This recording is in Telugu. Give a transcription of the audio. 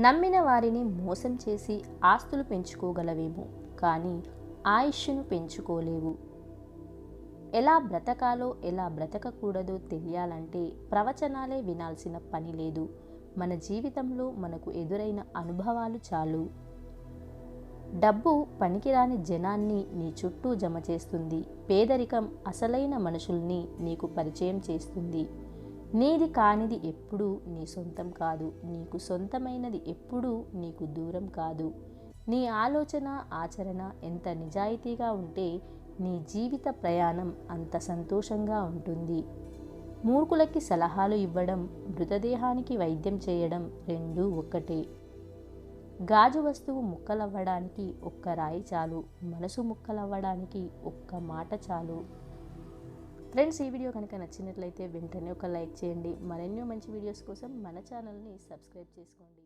నమ్మిన వారిని మోసం చేసి ఆస్తులు పెంచుకోగలవేమో, కానీ ఆయుష్ను పెంచుకోలేవు. ఎలా బ్రతకాలో ఎలా బ్రతకకూడదో తెలియాలంటే ప్రవచనాలే వినాల్సిన పని లేదు. మన జీవితంలో మనకు ఎదురైన అనుభవాలు చాలు. డబ్బు పనికిరాని జనాన్ని నీ చుట్టూ జమ చేస్తుంది. పేదరికం అసలైన మనుషుల్ని నీకు పరిచయం చేస్తుంది. నీది కానిది ఎప్పుడూ నీ సొంతం కాదు. నీకు సొంతమైనది ఎప్పుడూ నీకు దూరం కాదు. నీ ఆలోచన ఆచరణ ఎంత నిజాయితీగా ఉంటే నీ జీవిత ప్రయాణం అంత సంతోషంగా ఉంటుంది. మూర్ఖులకి సలహాలు ఇవ్వడం, మృతదేహానికి వైద్యం చేయడం రెండూ ఒక్కటే. గాజు వస్తువు ముక్కలవ్వడానికి ఒక్క రాయి చాలు, మనసు ముక్కలవ్వడానికి ఒక్క మాట చాలు. ఫ్రెండ్స్, ఈ వీడియో కనుక నచ్చినట్లయితే వెంటనే ఒక లైక్ చేయండి. మరెన్నో మంచి వీడియోస్ కోసం మన ఛానల్ని సబ్స్క్రైబ్ చేసుకోండి.